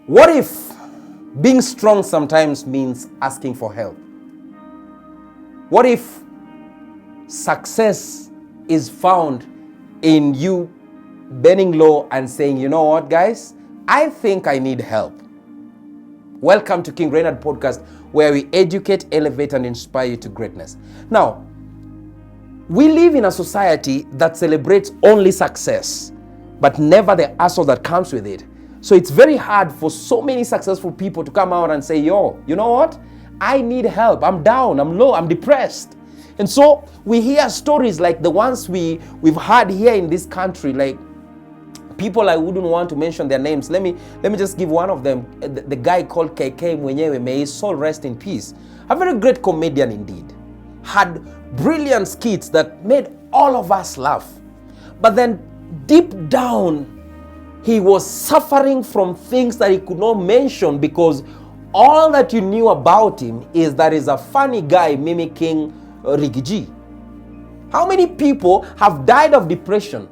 What if being strong sometimes means asking for help? What if success is found in you bending low and saying, you know what, guys, I think I need help? Welcome to King Reinhard Podcast, where we educate, elevate, and inspire you to greatness. Now, we live in a society that celebrates only success, but never the hustle that comes with it. So it's very hard for so many successful people to come out and say, yo, you know what? I need help. I'm down. I'm low. I'm depressed. And so we hear stories like the ones we've had here in this country, like people I wouldn't want to mention their names. Let me just give one of them. The guy called KK Mwenyewe, may his soul rest in peace. A very great comedian indeed. Had brilliant skits that made all of us laugh. But then deep down, he was suffering from things that he could not mention, because all that you knew about him is that he's a funny guy mimicking Ricky G. How many people have died of depression,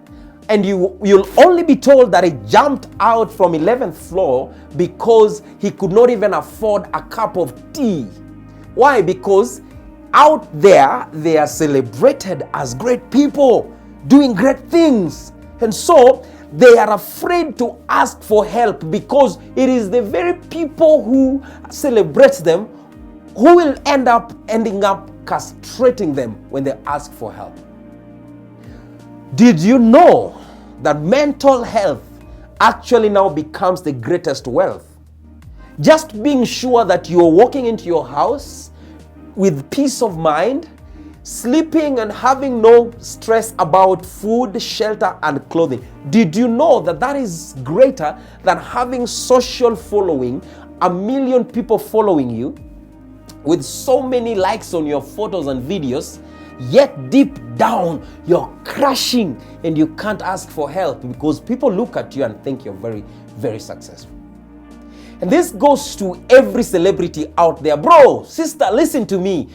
and you'll only be told that he jumped out from 11th floor because he could not even afford a cup of tea? Why? Because out there, they are celebrated as great people doing great things. And so they are afraid to ask for help, because it is the very people who celebrate them who will ending up castrating them when they ask for help. Did you know that mental health actually now becomes the greatest wealth? Just being sure that you're walking into your house with peace of mind, sleeping and having no stress about food, shelter, and clothing. Did you know that that is greater than having social following, 1 million people following you, with so many likes on your photos and videos, yet deep down you're crashing and you can't ask for help because people look at you and think you're very, very successful? And this goes to every celebrity out there. Bro, sister, listen to me.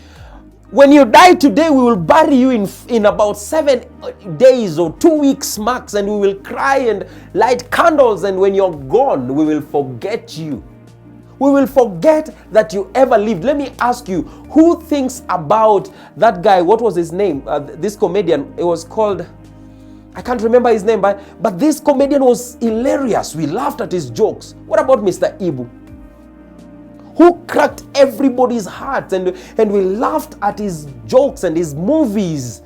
When you die today, we will bury you in about 7 days or 2 weeks max, and we will cry and light candles, and when you're gone, we will forget you. We will forget that you ever lived. Let me ask you, who thinks about that guy? What was his name? This comedian, it was called, I can't remember his name, but this comedian was hilarious. We laughed at his jokes. What about Mr. Ibu, who cracked everybody's hearts, and we laughed at his jokes and his movies?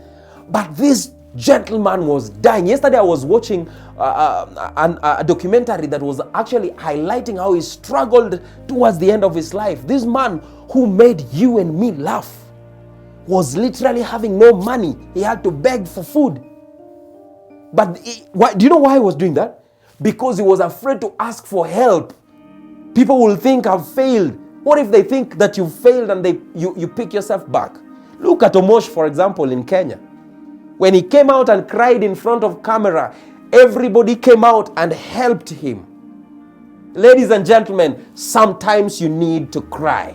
But this gentleman was dying. Yesterday I was watching a documentary that was actually highlighting how he struggled towards the end of his life. This man who made you and me laugh was literally having no money. He had to beg for food. But do you know why he was doing that? Because he was afraid to ask for help. People will think I've failed. What if they think that you failed and you pick yourself back? Look at Omosh, for example, in Kenya. When he came out and cried in front of camera, everybody came out and helped him. Ladies and gentlemen, sometimes you need to cry.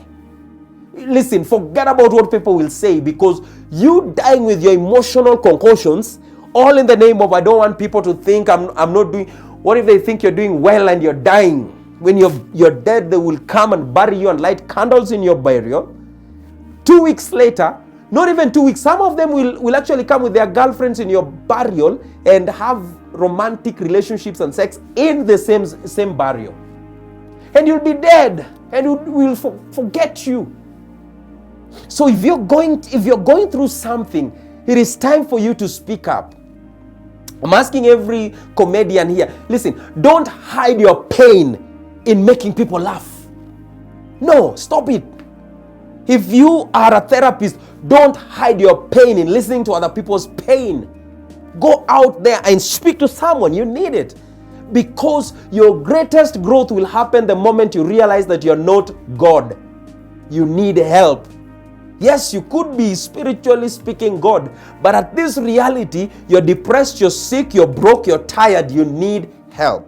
Listen, forget about what people will say, because you dying with your emotional concussions, all in the name of I don't want people to think I'm not doing. What if they think you're doing well and you're dying? When you're dead, they will come and bury you and light candles in your burial. 2 weeks later, not even 2 weeks, some of them will actually come with their girlfriends in your burial and have romantic relationships and sex in the same burial. And you'll be dead, and we'll forget you. So if you're going through something, it is time for you to speak up. I'm asking every comedian here, listen, don't hide your pain in making people laugh. No, stop it. If you are a therapist, don't hide your pain in listening to other people's pain. Go out there and speak to someone. You need it. Because your greatest growth will happen the moment you realize that you're not God. You need help. Yes, you could be spiritually speaking God, but at this reality, you're depressed, you're sick, you're broke, you're tired, you need help.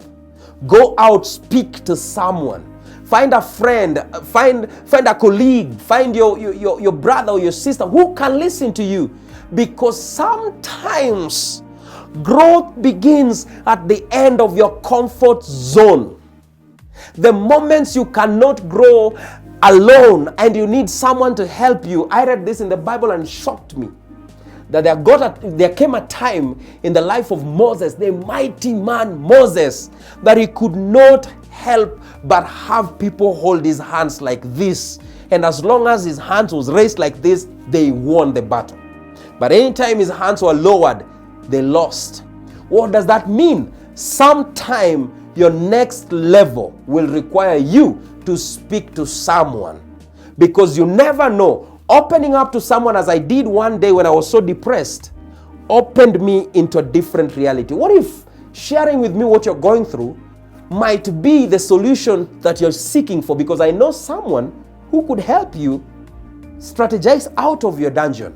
Go out, speak to someone. Find a friend, find a colleague, find your brother or your sister who can listen to you. Because sometimes growth begins at the end of your comfort zone. The moments you cannot grow alone and you need someone to help you. I read this in the Bible and shocked me. That there came a time in the life of Moses, the mighty man Moses, that he could not help but have people hold his hands like this. And as long as his hands was raised like this, they won the battle. But anytime his hands were lowered, they lost. What does that mean? Sometime your next level will require you to speak to someone, because you never know. Opening up to someone, as I did one day when I was so depressed, opened me into a different reality. What if sharing with me what you're going through might be the solution that you're seeking for? Because I know someone who could help you strategize out of your dungeon.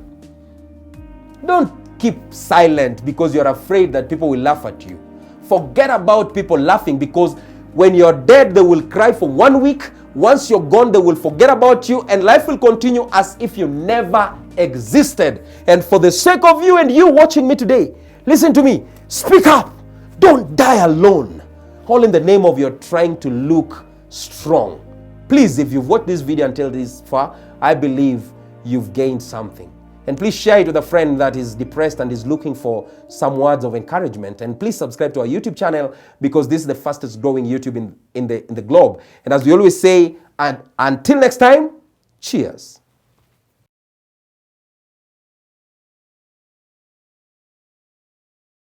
Don't keep silent because you're afraid that people will laugh at you. Forget about people laughing, because when you're dead, they will cry for 1 week. Once you're gone, they will forget about you, and life will continue as if you never existed. And for the sake of you and you watching me today, listen to me. Speak up. Don't die alone, all in the name of you're trying to look strong. Please, if you've watched this video until this far, I believe you've gained something. And please share it with a friend that is depressed and is looking for some words of encouragement. And please subscribe to our YouTube channel, because this is the fastest growing YouTube in the globe. And as we always say, and until next time, cheers.